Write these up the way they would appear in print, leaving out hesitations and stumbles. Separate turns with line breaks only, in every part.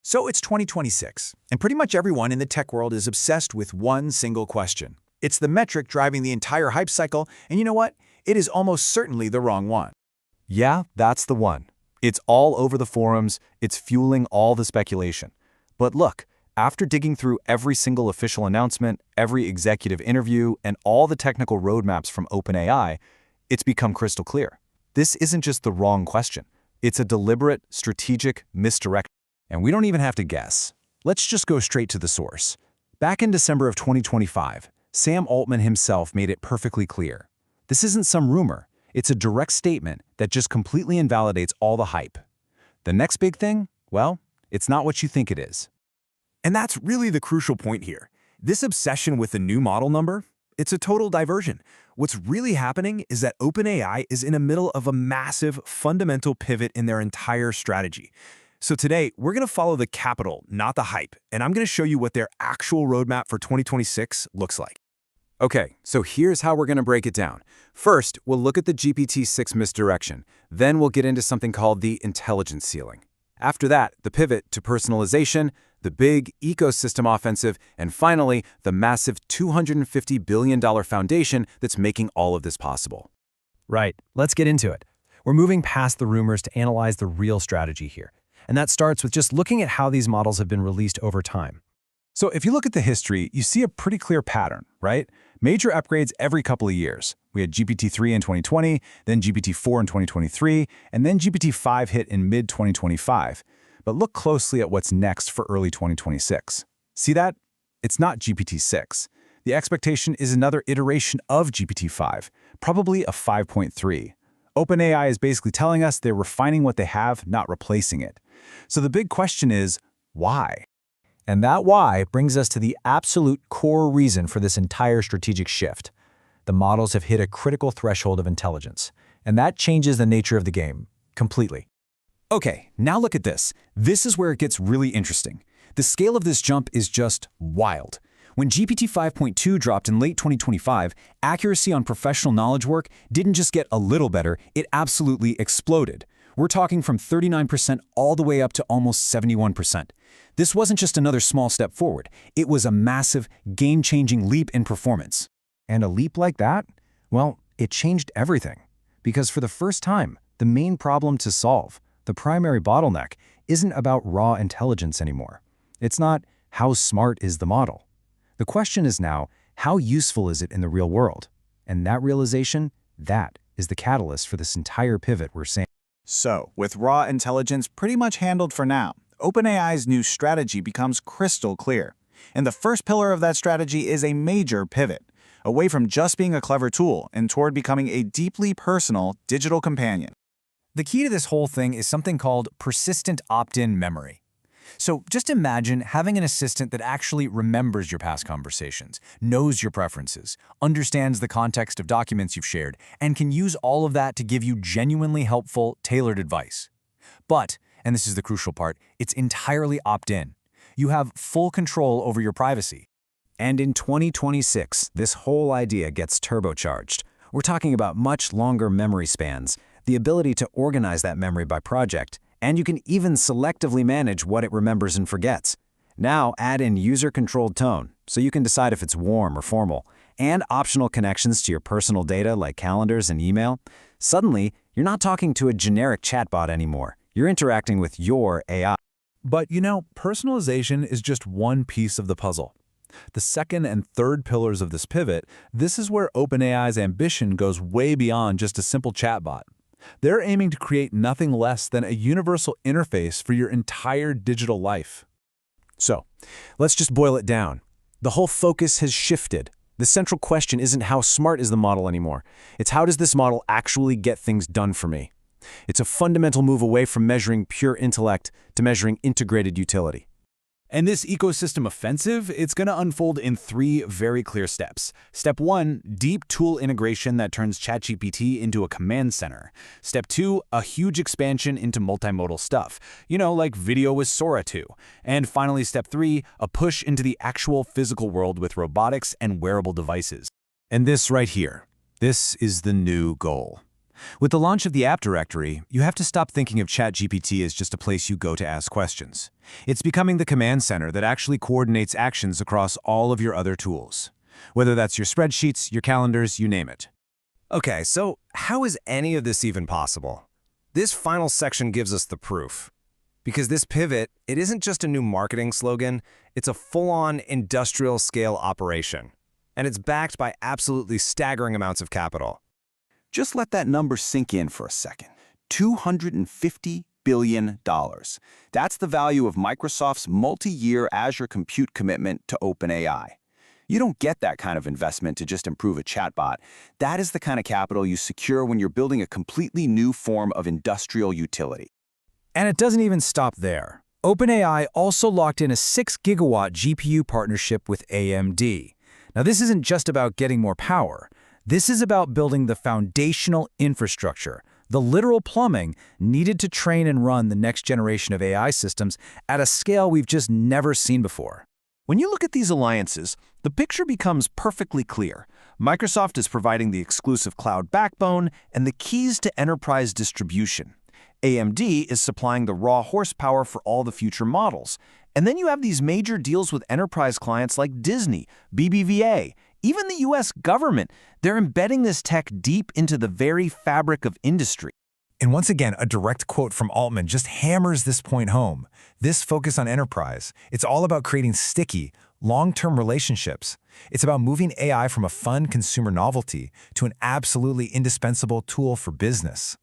So it's 2026, and pretty much everyone in the tech world is obsessed with one single question. It's the metric driving the entire hype cycle, and you know what? It is almost certainly the wrong one.
Yeah, that's the one. It's all over the forums, it's fueling all the speculation. But look, after digging through every single official announcement, every executive interview, and all the technical roadmaps from OpenAI, it's become crystal clear. This isn't just the wrong question. It's a deliberate, strategic misdirection. And we don't even have to guess. Let's just go straight to the source. Back in December of 2025, Sam Altman himself made it perfectly clear. This isn't some rumor. It's a direct statement that just completely invalidates all the hype. The next big thing? Well, it's not what you think it is.
And that's really the crucial point here. This obsession with the new model number, it's a total diversion. What's really happening is that OpenAI is in the middle of a massive, fundamental pivot in their entire strategy. So today, we're going to follow the capital, not the hype, and I'm going to show you what their actual roadmap for 2026 looks like.
Okay, so here's how we're going to break it down. First, we'll look at the GPT-6 misdirection. Then we'll get into something called the intelligence ceiling. After that, the pivot to personalization, the big ecosystem offensive, and finally, the massive $250 billion foundation that's making all of this possible.
Right, let's get into it. We're moving past the rumors to analyze the real strategy here. And that starts with just looking at how these models have been released over time.
So if you look at the history, you see a pretty clear pattern, right? Major upgrades every couple of years. We had GPT-3 in 2020, then GPT-4 in 2023, and then GPT-5 hit in mid-2025. But look closely at what's next for early 2026. See that? It's not GPT-6. The expectation is another iteration of GPT-5, probably a 5.3. OpenAI is basically telling us they're refining what they have, not replacing it. So the big question is, why?
And that why brings us to the absolute core reason for this entire strategic shift. The models have hit a critical threshold of intelligence, and that changes the nature of the game completely.
Okay, now look at this. This is where it gets really interesting. The scale of this jump is just wild. When GPT 5.2 dropped in late 2025, accuracy on professional knowledge work didn't just get a little better, it absolutely exploded. We're talking from 39% all the way up to almost 71%. This wasn't just another small step forward. It was a massive, game-changing leap in performance.
And a leap like that? Well, it changed everything. Because for the first time, the main problem to solve, the primary bottleneck, isn't about raw intelligence anymore. It's not how smart is the model. The question is now, how useful is it in the real world? And that realization, that is the catalyst for this entire pivot we're seeing.
So, with raw intelligence pretty much handled for now, OpenAI's new strategy becomes crystal clear. And the first pillar of that strategy is a major pivot, away from just being a clever tool and toward becoming a deeply personal digital companion.
The key to this whole thing is something called persistent opt-in memory. So just imagine having an assistant that actually remembers your past conversations, knows your preferences, understands the context of documents you've shared, and can use all of that to give you genuinely helpful, tailored advice. But, and this is the crucial part, it's entirely opt-in. You have full control over your privacy.
And in 2026, this whole idea gets turbocharged. We're talking about much longer memory spans, the ability to organize that memory by project, and you can even selectively manage what it remembers and forgets. Now add in user-controlled tone, so you can decide if it's warm or formal, and optional connections to your personal data like calendars and email. Suddenly, you're not talking to a generic chatbot anymore. You're interacting with your AI.
But you know, personalization is just one piece of the puzzle. The second and third pillars of this pivot, this is where OpenAI's ambition goes way beyond just a simple chatbot. They're aiming to create nothing less than a universal interface for your entire digital life.
So, let's just boil it down. The whole focus has shifted. The central question isn't how smart is the model anymore. It's how does this model actually get things done for me? It's a fundamental move away from measuring pure intellect to measuring integrated utility.
And this ecosystem offensive, it's going to unfold in 3 very clear steps. Step 1, deep tool integration that turns ChatGPT into a command center. Step 2, a huge expansion into multimodal stuff, like video with Sora 2. And finally, step 3, a push into the actual physical world with robotics and wearable devices.
And this right here, this is the new goal.
With the launch of the app directory, you have to stop thinking of ChatGPT as just a place you go to ask questions. It's becoming the command center that actually coordinates actions across all of your other tools. Whether that's your spreadsheets, your calendars, you name it.
Okay, so how is any of this even possible? This final section gives us the proof. Because this pivot, it isn't just a new marketing slogan, it's a full-on industrial-scale operation. And it's backed by absolutely staggering amounts of capital.
Just let that number sink in for a second. $250 billion. That's the value of Microsoft's multi-year Azure compute commitment to OpenAI. You don't get that kind of investment to just improve a chatbot. That is the kind of capital you secure when you're building a completely new form of industrial utility.
And it doesn't even stop there. OpenAI also locked in a 6-gigawatt GPU partnership with AMD. Now, this isn't just about getting more power. This is about building the foundational infrastructure, the literal plumbing needed to train and run the next generation of AI systems at a scale we've just never seen before.
When you look at these alliances, the picture becomes perfectly clear. Microsoft is providing the exclusive cloud backbone and the keys to enterprise distribution. AMD is supplying the raw horsepower for all the future models. And then you have these major deals with enterprise clients like Disney, BBVA, even the US government. They're embedding this tech deep into the very fabric of industry.
And once again, a direct quote from Altman just hammers this point home. This focus on enterprise, it's all about creating sticky, long-term relationships. It's about moving AI from a fun consumer novelty to an absolutely indispensable tool for business.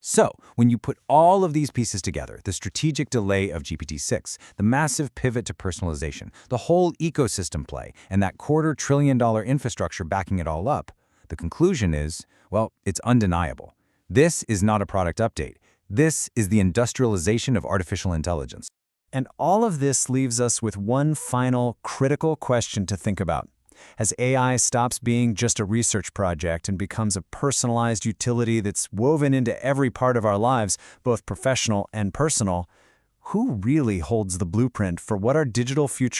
So, when you put all of these pieces together, the strategic delay of GPT-6, the massive pivot to personalization, the whole ecosystem play, and that $250 billion infrastructure backing it all up, the conclusion is, well, it's undeniable. This is not a product update. This is the industrialization of artificial intelligence. And all of this leaves us with one final critical question to think about. As AI stops being just a research project and becomes a personalized utility that's woven into every part of our lives, both professional and personal, who really holds the blueprint for what our digital future